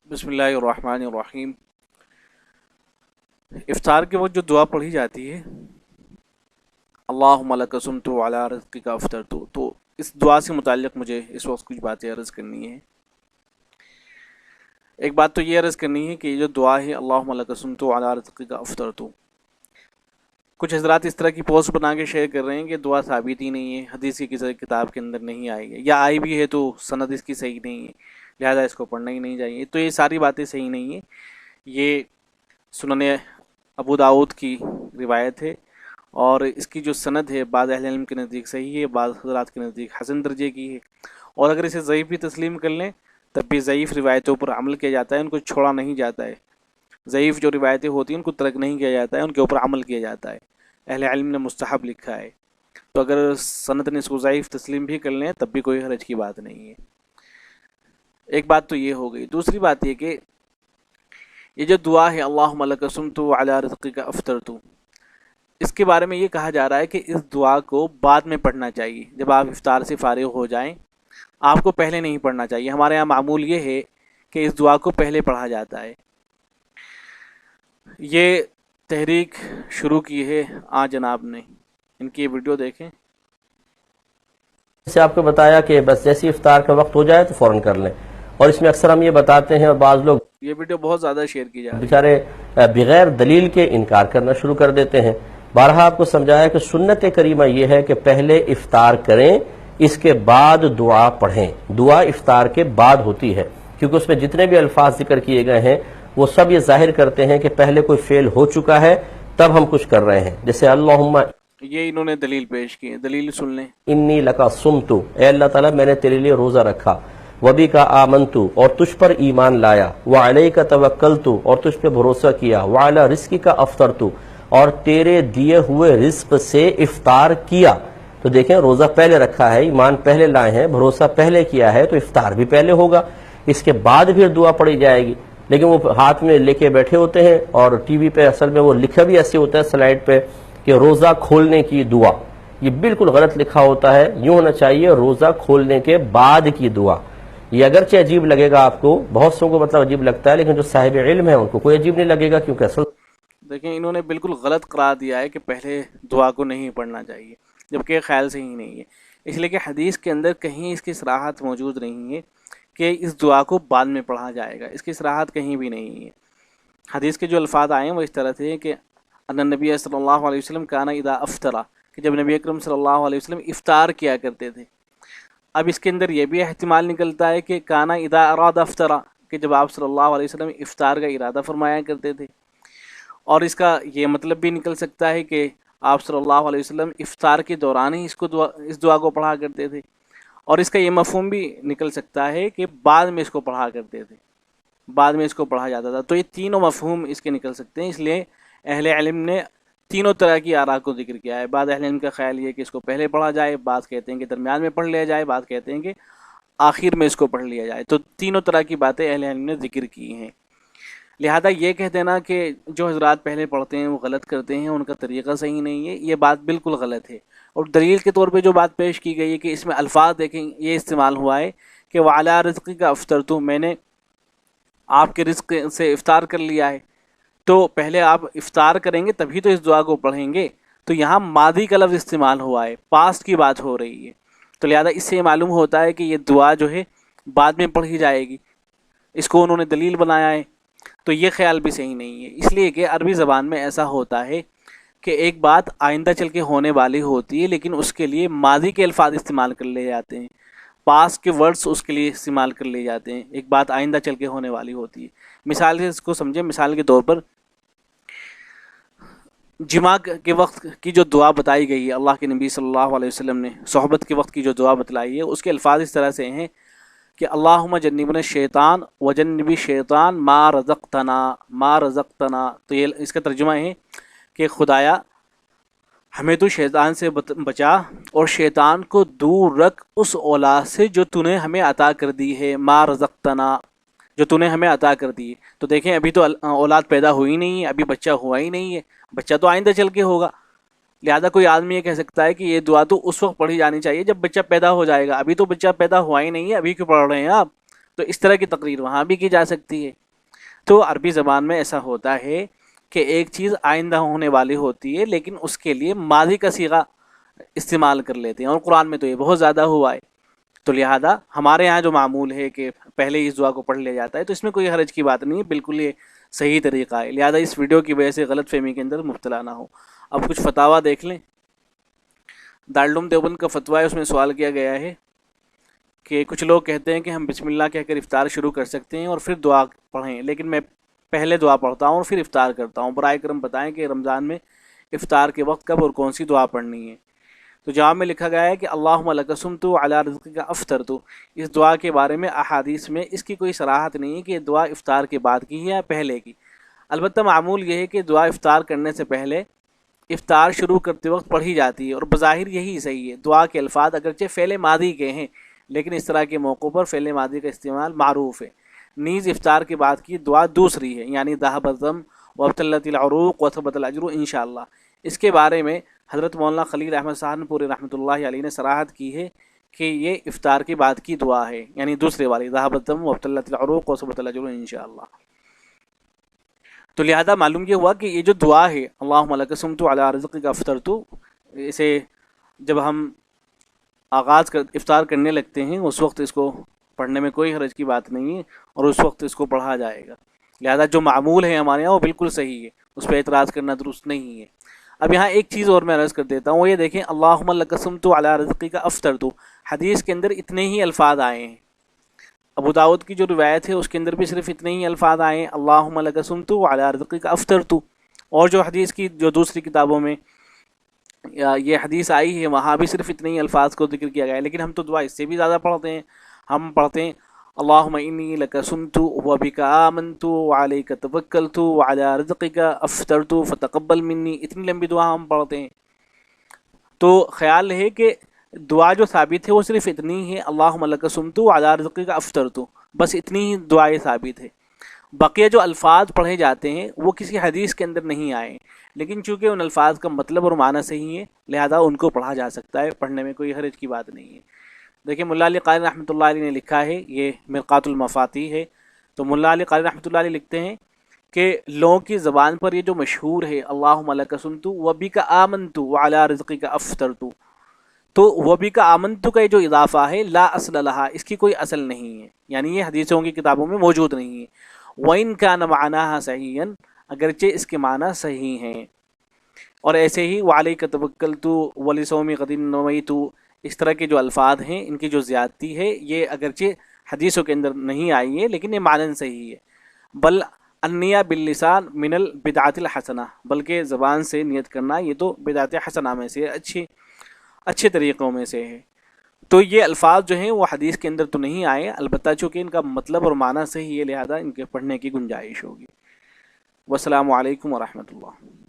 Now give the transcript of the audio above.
बिस्मिल्लाहिर्रहमानिर्रहीम। इफ्तार के वक्त जो दुआ पढ़ी जाती है, अल्लाहुम्मा लका सुम्तु व अला रिज़्क़िका अफ़्तरतु, तो इस दुआ से मुताल्लिक़ मुझे इस वक्त कुछ बातें अर्ज़ करनी है। एक बात तो ये अर्ज़ करनी है कि ये जो दुआ है अल्लाहुम्मा लका सुम्तु व अला रिज़्क़िका अफ़्तरतु, कुछ हज़रात इस तरह की पोस्ट बना के शेयर कर रहे हैं कि दुआ साबित ही नहीं है, हदीस की किसी किताब के अंदर नहीं आई है, या आई भी है तो सनद इसकी सही नहीं है, लिहाजा इसको पढ़ना ही नहीं चाहिए। तो ये सारी बातें सही नहीं है। ये सुनने अबू दाऊद की रिवायत है और इसकी जो सनद है बाज़ अहले इल्म के नज़दीक सही है, बाज़ हज़रात के नज़दीक हसन दर्जे की है। और अगर इसे ज़ईफ़ भी तस्लीम कर लें तब भी ज़ईफ़ रिवायतों पर अमल किया जाता है, उनको छोड़ा नहीं जाता है। ज़ईफ़ जो रिवायतें होती हैं उनको तर्क नहीं किया जाता है, उनके ऊपर अमल किया जाता है। अहले इल्म ने मुस्तहब लिखा है, तो अगर सनद ने इसको ज़ईफ़ तस्लीम भी कर लें तब भी कोई हरज की बात नहीं है। एक बात तो ये हो गई। दूसरी बात ये कि ये जो दुआ है अल्लाहुम्मा लका सुम्तु व अला रिज़्क़िका अफ़्तरतु, इसके बारे में ये कहा जा रहा है कि इस दुआ को बाद में पढ़ना चाहिए। जब आप इफ्तार से फारिग हो जाएं, आपको पहले नहीं पढ़ना चाहिए। हमारे यहाँ मामूल ये है कि इस दुआ को पहले पढ़ा जाता है। ये तहरीक शुरू की है जनाब ने, इनकी ये वीडियो देखें। जैसे आपको बताया कि बस जैसे इफ्तार का वक्त हो जाए तो फ़ौरन कर लें, और इसमें अक्सर हम ये बताते हैं और बाज़ लोग ये वीडियो बहुत ज़्यादा शेयर की जा रही है, बेचारे बगैर दलील के इनकार करना शुरू कर देते हैं। बारहा आपको समझाया कि सुन्नत करीमा ये है कि पहले इफ्तार करें, इसके बाद दुआ पढ़ें। दुआ इफ्तार के बाद होती है, क्योंकि उसमें जितने भी अल्फाज जिक्र किए गए हैं वो सब ये जाहिर करते हैं कि पहले कोई फेल हो चुका है तब हम कुछ कर रहे हैं। जैसे अल्लाहुम्मा, ये इन्होंने दलील पेश की है, दलील सुन लें। इन्नी लका सुमतु, ए अल्लाह ताला मैंने तेरे लिए रोजा रखा, वबी का आमंतु और तुझ पर ईमान लाया, व अलैका तवक्कलतु और तुझ पे भरोसा किया, व अला रिज़्क़िका अफ़्तरतु और तेरे दिए हुए रिज़्क़ से इफ्तार किया। तो देखें, रोजा पहले रखा है, ईमान पहले लाए हैं, भरोसा पहले किया है, तो इफ्तार भी पहले होगा। इसके बाद फिर दुआ पढ़ी जाएगी। लेकिन वो हाथ में लेके बैठे होते हैं और टीवी पे असल में वो लिखा भी ऐसे होता है स्लाइड पे कि रोजा खोलने की दुआ। ये बिल्कुल गलत लिखा होता है। यूं होना चाहिए रोजा खोलने के बाद की दुआ। ये अगरचे अजीब लगेगा आपको, बहुत सौ को मतलब अजीब लगता है, लेकिन जो साहिब इल्म है उनको कोई अजीब नहीं लगेगा, क्योंकि असल देखें, इन्होंने बिल्कुल गलत करार दिया है कि पहले दुआ को नहीं पढ़ना चाहिए, जबकि ख्याल से ही नहीं है। इसलिए कि हदीस के अंदर कहीं इसकी सराहत मौजूद नहीं है कि इस दुआ को बाद में पढ़ा जाएगा, इसकी सराहत कहीं भी नहीं है। हदीस के जो अल्फाज आए हैं वो इस तरह थे कि अन्न नबी सल्लल्लाहु अलैहि वसल्लम काना इदा अफ्तरा, कि जब नबी अकरम सल्लल्लाहु अलैहि वसल्लम इफ्तार किया करते थे। अब इसके अंदर यह भी एहतिमाल निकलता है कि काना इदा अरादा अफ्तरा, कि जब आप सल्लल्लाहु अलैहि वसल्लम इफ्तार का इरादा फरमाया करते थे। और इसका ये मतलब भी निकल सकता है कि आप सल्लल्लाहु अलैहि वसल्लम इफ्तार के दौरान ही इस दुआ को पढ़ा करते थे। और इसका ये मफहूम भी निकल सकता है कि बाद में इसको पढ़ा करते थे, बाद में इसको पढ़ा जाता था। तो ये तीनों मफहूम इसके निकल सकते हैं। इसलिए अहले इल्म ने तीनों तरह की आरा को जिक्र किया है। बाद अहले इल्म का ख्याल ये कि इसको पहले पढ़ा जाए, बाद कहते हैं कि दरमियान में पढ़ लिया जाए, बाद कहते हैं कि आखिर में इसको पढ़ लिया जाए। तो तीनों तरह की बातें अहले इल्म ने जिक्र की हैं। लिहाजा ये कह देना कि जो हजरात पहले पढ़ते हैं वो गलत करते हैं, उनका तरीक़ा सही नहीं है, ये बात बिल्कुल गलत है। और दलील के तौर पे जो बात पेश की गई है कि इसमें अल्फाज देखें, ये इस्तेमाल हुआ है कि व अला रिज़्क़िका अफ़्तरतु, मैंने आपके रिज़्क़ से इफ़्तार कर लिया है। तो पहले आप इफ़्तार करेंगे तभी तो इस दुआ को पढ़ेंगे। तो यहाँ मादी का लफ्ज़ इस्तेमाल हुआ है, पास्ट की बात हो रही है। तो लिहाजा इससे मालूम होता है कि ये दुआ जो है बाद में पढ़ी जाएगी, इसको उन्होंने दलील बनाया है। तो ये ख्याल भी सही नहीं है, इसलिए कि अरबी ज़बान में ऐसा होता है कि एक बात आइंदा चल के होने वाली होती है, लेकिन उसके लिए मादी के अल्फाज इस्तेमाल कर लिए जाते हैं, पास्ट के वर्ड्स उसके लिए इस्तेमाल कर लिए जाते हैं। एक बात आइंदा चल के होने वाली होती है। मिसाल से इसको समझें, मिसाल के तौर पर जिमा के वक्त की जो दुआ बताई गई है, अल्लाह के नबी सल्लल्लाहु अलैहि वसल्लम ने सोहबत के वक्त की जो दुआ बतलाई है, उसके अल्फाज इस तरह से हैं कि अल्लाहुम्मा जन्निबना शैतान व जन्निबी शैतान मा रज़क़तना। तो ये इसका तर्जुमा है कि खुदाया हमें तो शैतान से बचा और शैतान को दूर रख उस औलाद से जो तूने हमें अता कर दी है, मा रज़क़तना, जो तूने हमें अता कर दी है। तो देखें, अभी तो औलाद पैदा हुई नहीं है, अभी बच्चा हुआ ही नहीं है, बच्चा तो आइंदा चल के होगा। लिहाजा कोई आदमी ये कह सकता है कि ये दुआ तो उस वक्त पढ़ी जानी चाहिए जब बच्चा पैदा हो जाएगा, अभी तो बच्चा पैदा हुआ ही नहीं है, अभी क्यों पढ़ रहे हैं आप? تو اس طرح کی تقریر وہاں بھی کی جا سکتی ہے۔ تو عربی زبان میں ایسا ہوتا ہے کہ ایک چیز آئندہ ہونے والی ہوتی ہے لیکن اس کے لیے ماضی کا صیغہ استعمال کر لیتے ہیں، اور قرآن میں تو یہ بہت زیادہ ہوا ہے۔ تو لہذا ہمارے یہاں جو معمول ہے کہ پہلے اس دعا کو پڑھ لیا جاتا ہے، تو اس میں کوئی حرج کی بات نہیں ہے، بالکل یہ صحیح طریقہ ہے۔ لہذا اس ویڈیو کی وجہ سے غلط فہمی کے اندر مبتلا نہ ہو۔ اب کچھ فتاویٰ دیکھ لیں۔ دارالعلوم دیوبند کا فتویٰ ہے، اس میں سوال کیا گیا ہے کہ کچھ لوگ کہتے ہیں کہ ہم بسم اللہ کہہ کر افطار شروع کر سکتے ہیں اور پھر دعا پڑھیں، لیکن میں پہلے دعا پڑھتا ہوں اور پھر افطار کرتا ہوں، برائے کرم بتائیں کہ رمضان میں افطار کے وقت کب اور کون سی دعا پڑھنی ہے۔ تو جواب میں لکھا گیا ہے کہ اللہم لک صمت علی رزقک افطرت۔ اس دعا کے بارے میں احادیث میں اس کی کوئی صراحت نہیں ہے کہ یہ دعا افطار کے بعد کی ہے یا پہلے کی۔ البتہ معمول یہ ہے کہ دعا افطار کرنے سے پہلے افطار شروع کرتے وقت پڑھی جاتی ہے، اور بظاہر یہی صحیح ہے۔ دعا کے الفاظ اگرچہ فعل ماضی کے ہیں لیکن اس طرح کے موقعوں پر فعل ماضی کا استعمال معروف ہے۔ نیز افطار کے بعد کی دعا دوسری ہے، یعنی ذہب الظم وابتلت العروق وثبت الاجر انشاءاللہ۔ اس کے بارے میں حضرت مولانا خلیل احمد سہارنپوری رحمۃ اللہ علیہ نے صراحت کی ہے کہ یہ افطار کے بعد کی دعا ہے، یعنی دوسرے والی ذہب الظم وابتلت العروق وثبت الاجر انشاءاللہ۔ تو لہذا معلوم یہ ہوا کہ یہ جو دعا ہے اللہم لک صمت علی رزقک افطرت، اسے جب ہم افطار کرنے لگتے ہیں اس وقت اس کو پڑھنے میں کوئی حرج کی بات نہیں ہے، اور اس وقت اس کو پڑھا جائے گا۔ لہذا جو معمول ہے ہمارے یہاں وہ بالکل صحیح ہے، اس پہ اعتراض کرنا درست نہیں ہے۔ اب یہاں ایک چیز اور میں عرض کر دیتا ہوں، وہ یہ دیکھیں اللہم لک صمت علی رزقک افطرت، حدیث کے اندر اتنے ہی الفاظ آئے ہیں۔ ابو داؤد کی جو روایت ہے اس کے اندر بھی صرف اتنے ہی الفاظ آئے ہیں، اللہم لک صمت علی رزقک افطرت، اور جو حدیث کی جو دوسری کتابوں میں یہ حدیث آئی ہے وہاں بھی صرف اتنے ہی الفاظ کو ذکر کیا گیا ہے، لیکن ہم تو دعا اس سے بھی زیادہ پڑھتے ہیں۔ ہم پڑھتے ہیں اللہم انی لک صمت وبک آمنت وعلیک توکلت وعلی رزقک افطرت فتقبل منی، اتنی لمبی دعا ہم پڑھتے ہیں۔ تو خیال ہے کہ دعا جو ثابت ہے وہ صرف اتنی ہے، اللہم لک صمت وعلی رزقک افطرت، بس اتنی ہی دعائیں ثابت ہے۔ بقیہ جو الفاظ پڑھے جاتے ہیں وہ کسی حدیث کے اندر نہیں آئے، لیکن چونکہ ان الفاظ کا مطلب اور معنی صحیح ہے لہذا ان کو پڑھا جا سکتا ہے، پڑھنے میں کوئی حرج کی بات نہیں ہے۔ دیکھیں ملا علی قاری رحمۃ اللہ علیہ نے لکھا ہے، یہ مرقات المفاتیح ہے، تو ملا علی قاری رحمۃ اللہ علیہ لکھتے ہیں کہ لوگوں کی زبان پر یہ جو مشہور ہے اللہم لک صمت وبک آمنت وعلی رزقک افطرت، تو وبک آمنت کا یہ جو اضافہ ہے لا اصل لہا، اس کی کوئی اصل نہیں ہے، یعنی یہ حدیثوں کی کتابوں میں موجود نہیں ہے۔ وَإِن كَانَ مَعْنَاهَا صَحِيحًا، اگرچہ اس کے معنی صحیح ہیں۔ اور ایسے ہی وَعَلَيْكَ تَوَكَّلْتُ وَلِصَوْمِ غَدٍ نَوَيْتُ، اس طرح کے جو الفاظ ہیں ان کی جو زیادتی ہے یہ اگرچہ حدیثوں کے اندر نہیں آئی ہے لیکن یہ معنی صحیح ہے۔ بل النیہ باللسان من البدعۃ الحسنہ، بلکہ زبان سے نیت کرنا یہ تو بدعت حسنہ میں سے اچھے طریقوں میں سے ہے۔ تو یہ الفاظ جو ہیں وہ حدیث کے اندر تو نہیں آئے، البتہ چونکہ ان کا مطلب اور معنی صحیح ہے لہذا ان کے پڑھنے کی گنجائش ہوگی۔ والسلام علیکم ورحمۃ اللہ۔